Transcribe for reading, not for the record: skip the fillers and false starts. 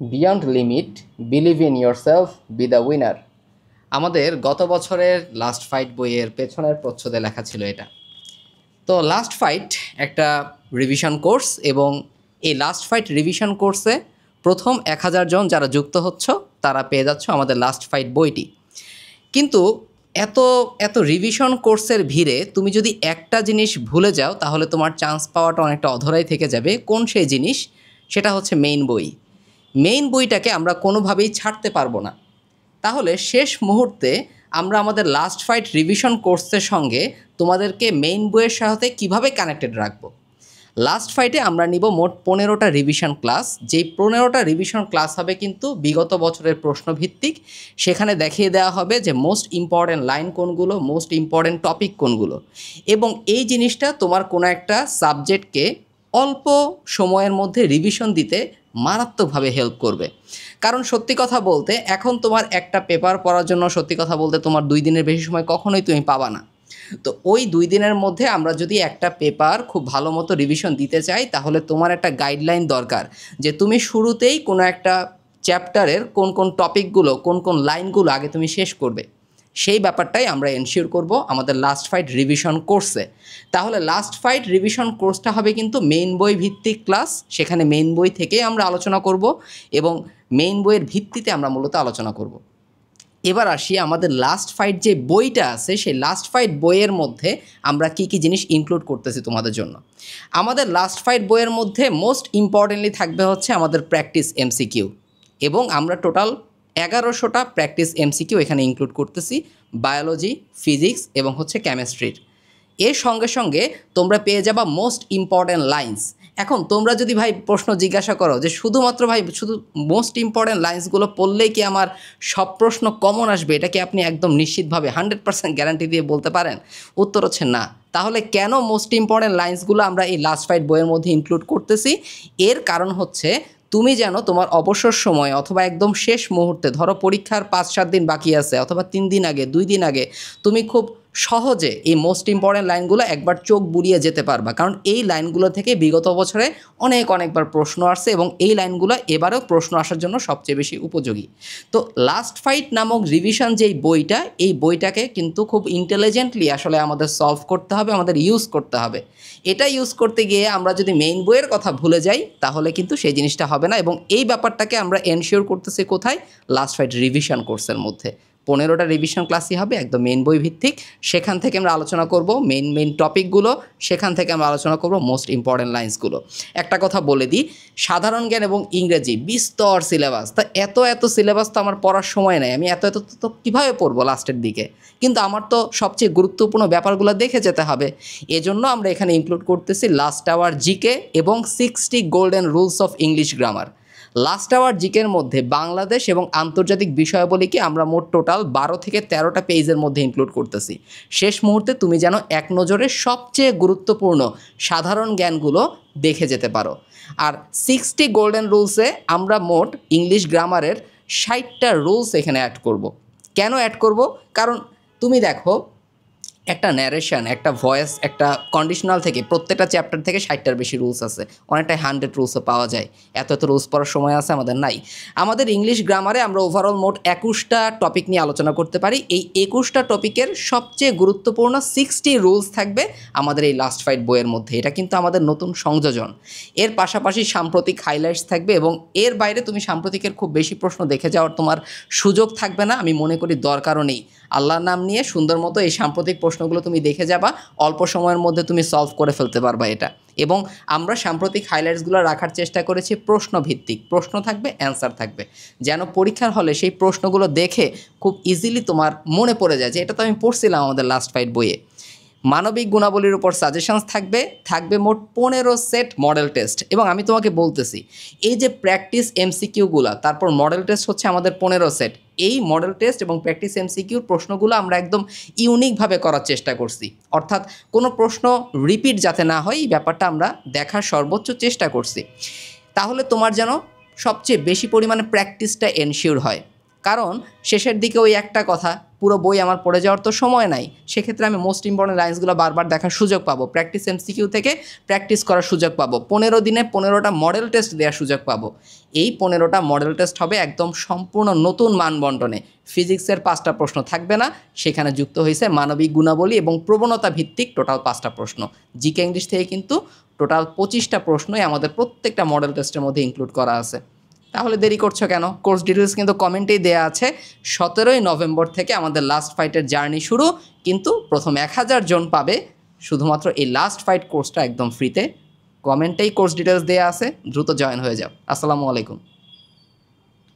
Beyond limit, believe in yourself, B the winner. আমাদের গত বছরের লাস্ট ফাইট বইয়ের পেছনের প্রচ্ছদে লেখা ছিল এটা। তো লাস্ট ফাইট একটা রিভিশন কোর্স, এবং এই লাস্ট ফাইট রিভিশন কোর্সে প্রথম 1000 জন যারা যুক্ত হচ্ছ তারা পেয়ে যাচ্ছ আমাদের লাস্ট ফাইট বইটি। কিন্তু এত এত রিভিশন কোর্সের ভিড়ে তুমি যদি একটা জিনিস ভুলে যাও তাহলে তোমার চান্স পাওয়াটা অনেকটা অধরাই থেকে যাবে। কোন সেই জিনিস? সেটা হচ্ছে মেইন বই। মেইন বইটাকে আমরা কোনোভাবেই ছাড়তে পারবো না। তাহলে শেষ মুহূর্তে আমরা আমাদের লাস্ট ফাইট রিভিশন কোর্সের সঙ্গে তোমাদেরকে মেইন বইয়ের সাথে কিভাবে কানেক্টেড রাখবো। লাস্ট ফাইটে আমরা নিব মোট 15টা রিভিশন ক্লাস। যেই 15টা রিভিশন ক্লাস হবে কিন্তু বিগত বছরের প্রশ্নভিত্তিক। সেখানে দেখিয়ে দেওয়া হবে যে মোস্ট ইম্পর্ট্যান্ট লাইন কোনগুলো, মোস্ট ইম্পর্ট্যান্ট টপিক কোনগুলো, এবং এই জিনিসটা তোমার কোনো একটা সাবজেক্টকে অল্প সময়ের মধ্যে রিভিশন দিতে মারাত্মকভাবে হেল্প করবে। কারণ সত্যি কথা বলতে এখন তোমার একটা পেপার পড়ার জন্য সত্যি কথা বলতে তোমার 2 দিনের বেশি সময় কখনোই তুমি পাবা না। তো ওই 2 দিনের মধ্যে আমরা যদি একটা পেপার খুব ভালো মতো রিভিশন দিতে চাই তাহলে তোমার একটা গাইডলাইন দরকার যে তুমি শুরুতেই কোনো একটা চ্যাপ্টারের কোন কোন টপিকগুলো, কোন কোন লাইনগুলো আগে তুমি শেষ করবে। সেই ব্যাপারটাই আমরা এনশিওর করব আমাদের লাস্ট ফাইট রিভিশন কোর্সে। তাহলে লাস্ট ফাইট রিভিশন কোর্সটা হবে কিন্তু মেইন বই ভিত্তিক ক্লাস। সেখানে মেইন বই থেকেই আমরা আলোচনা করব এবং মেইন বইয়ের ভিত্তিতে আমরা মূলত আলোচনা করব। এবার আসি আমাদের লাস্ট ফাইট যে বইটা আছে সেই লাস্ট ফাইট বইয়ের মধ্যে আমরা কি কি জিনিস ইনক্লুড করতেছি তোমাদের জন্য। আমাদের লাস্ট ফাইট বইয়ের মধ্যে মোস্ট ইম্পর্টেন্টলি থাকবে হচ্ছে আমাদের প্র্যাকটিস এমসিকিউ, এবং আমরা টোটাল 1100টা প্র্যাকটিস এমসিকিউ এখানে ইনক্লুড করতেছি বায়োলজি, ফিজিক্স এবং হচ্ছে কেমিস্ট্রির। এর সঙ্গে সঙ্গে তোমরা পেয়ে যাবা মোস্ট ইম্পর্ট্যান্ট লাইন্স। এখন তোমরা যদি ভাই প্রশ্ন জিজ্ঞাসা করো যে শুধুমাত্র ভাই শুধু মোস্ট ইম্পর্ট্যান্ট লাইন্সগুলো পড়লেই কি আমার সব প্রশ্ন কমন আসবে, এটা কি আপনি একদম নিশ্চিতভাবে 100% গ্যারান্টি দিয়ে বলতে পারেন? উত্তর হচ্ছে না। তাহলে কেন মোস্ট ইম্পর্ট্যান্ট লাইন্সগুলো আমরা এই লাস্ট ফাইট বইয়ের মধ্যে ইনক্লুড করতেছি? এর কারণ হচ্ছে তুমি যেন তোমার অবসর সময় অথবা একদম শেষ মুহূর্তে, ধরো পরীক্ষার 5-7 দিন বাকি আছে অথবা 3 দিন আগে, 2 দিন আগে, তুমি খুব সহজে এই মোস্ট ইম্পর্ট্যান্ট লাইনগুলো একবার চোখ বুলিয়ে যেতে পারবা। কারণ এই লাইনগুলো থেকে বিগত বছরে অনেকবার প্রশ্ন আসছে এবং এই লাইনগুলো এবারেও প্রশ্ন আসার জন্য সবচেয়ে বেশি উপযোগী। তো লাস্ট ফাইট নামক রিভিশন যেই বইটা, এই বইটাকে কিন্তু খুব ইন্টেলিজেন্টলি আসলে আমাদের সলভ করতে হবে, আমাদের ইউজ করতে হবে। এটা ইউজ করতে গিয়ে আমরা যদি মেইন বইয়ের কথা ভুলে যাই তাহলে কিন্তু সেই জিনিসটা হবে না, এবং এই ব্যাপারটাকে আমরা এনশিওর করতেছি কোথায়? লাস্ট ফাইট রিভিশন কোর্সের মধ্যে 15টা রিভিশন ক্লাসই হবে একদম মেইন বই ভিত্তিক। সেখান থেকে আমরা আলোচনা করব মেইন টপিকগুলো, সেখান থেকে আমরা আলোচনা করব মোস্ট ইম্পর্ট্যান্ট লাইন্সগুলো। একটা কথা বলে দিই, সাধারণ জ্ঞান এবং ইংরেজি বিস্তর সিলেবাস। তা এত সিলেবাস তো আমার পড়ার সময় নেই, আমি এত তো কীভাবে পড়বো লাস্টের দিকে? কিন্তু আমার তো সবচেয়ে গুরুত্বপূর্ণ ব্যাপারগুলো দেখে যেতে হবে। এজন্য আমরা এখানে ইনক্লুড করতেছি লাস্ট আওয়ার জিকে এবং 60 golden rules of English grammar. Last our জিকের মধ্যে বাংলাদেশ এবং আন্তর্জাতিক বিষয়াবলীকে আমরা মোট টোটাল 12 থেকে 13টা পেজের মধ্যে ইনক্লুড করতেছি। শেষ মুহূর্তে তুমি যেন এক নজরে সবচেয়ে গুরুত্বপূর্ণ সাধারণ জ্ঞানগুলো দেখে যেতে পারো। আর 60 গোল্ডেন রুলসে আমরা মোট ইংলিশ গ্রামারের 60টা রুলস এখানে অ্যাড করব। কেন অ্যাড করব? কারণ তুমি দেখো একটা ন্যারেশন, একটা ভয়েস, একটা কন্ডিশনাল থেকে প্রত্যেকটা চ্যাপ্টার থেকে 60টার বেশি রুলস আছে। অনেকটাই 100 রুলসও পাওয়া যায়। এত রুলস পড়ার সময় আছে আমাদের? নাই। আমাদের ইংলিশ গ্রামারে আমরা ওভারঅল মোট 21টা টপিক নিয়ে আলোচনা করতে পারি। এই 21টা টপিকের সবচেয়ে গুরুত্বপূর্ণ 60 রুলস থাকবে আমাদের এই লাস্ট ফাইট বইয়ের মধ্যে। এটা কিন্তু আমাদের নতুন সংযোজন। এর পাশাপাশি সাম্প্রতিক হাইলাইটস থাকবে, এবং এর বাইরে তুমি সাম্প্রতিকের খুব বেশি প্রশ্ন দেখে যাওয়ার তোমার সুযোগ থাকবে না, আমি মনে করি দরকারও নেই। আল্লাহর নাম নিয়ে সুন্দর মতো এই সাম্প্রতিক প্রশ্নগুলো তুমি দেখে যাবা, অল্প সময়ের মধ্যে তুমি সলভ করে ফেলতে পারবা এটা। এবং আমরা সাম্প্রতিক হাইলাইটসগুলো রাখার চেষ্টা করেছি প্রশ্নভিত্তিক। প্রশ্ন থাকবে, অ্যান্সার থাকবে, যেন পরীক্ষার হলে সেই প্রশ্নগুলো দেখে খুব ইজিলি তোমার মনে পড়ে যায় যে এটা তো আমি পড়ছিলাম আমাদের লাস্ট ফাইট বইয়ে। মানবিক গুণাবলীর উপর সাজেশনস থাকবে মোট 15 সেট মডেল টেস্ট। এবং আমি তোমাকে বলতেছি এই যে প্র্যাকটিস এমসিকিউগুলো, তারপর মডেল টেস্ট হচ্ছে আমাদের 15 সেট। এই মডেল টেস্ট এবং প্র্যাকটিস এমসিকিউর প্রশ্নগুলো আমরা একদম ইউনিকভাবে করার চেষ্টা করছি, অর্থাৎ কোনো প্রশ্ন রিপিট যাতে না হয় এই ব্যাপারটা আমরা দেখার সর্বোচ্চ চেষ্টা করছি। তাহলে তোমার যেন সবচেয়ে বেশি পরিমাণে প্র্যাকটিসটা এনশিওর হয়। কারণ শেষের দিকে ওই একটা কথা, পুরো বই আমার পড়ে যাওয়ার তো সময় নাই, সেক্ষেত্রে আমি মোস্ট ইম্পর্টেন্ট লাইন্সগুলো বারবার দেখার সুযোগ পাবো, প্র্যাকটিস এমসিকিউ থেকে প্র্যাকটিস করার সুযোগ পাবো, 15 দিনে 15টা মডেল টেস্ট দেওয়ার সুযোগ পাবো। এই 15টা মডেল টেস্ট হবে একদম সম্পূর্ণ নতুন মানবন্টনে। ফিজিক্সের 5টা প্রশ্ন থাকবে না, সেখানে যুক্ত হয়েছে মানবিক গুণাবলী এবং প্রবণতা ভিত্তিক টোটাল 5টা প্রশ্ন। জিকে ইংলিশ থেকে কিন্তু টোটাল 25টা প্রশ্নই আমাদের প্রত্যেকটা মডেল টেস্টের মধ্যে ইনক্লুড করা আছে। তাহলে দেরি করছো কেন? কোর্স ডিটেলস কিন্তু কমেন্টেই দেওয়া আছে। 17ই নভেম্বর থেকে আমাদের লাস্ট ফাইটের জার্নি শুরু, কিন্তু প্রথম 1000 জন পাবে শুধুমাত্র এই লাস্ট ফাইট কোর্সটা একদম ফ্রিতে। কমেন্টেই কোর্স ডিটেলস দেওয়া আছে, দ্রুত জয়েন হয়ে যাও। আসসালামু আলাইকুম।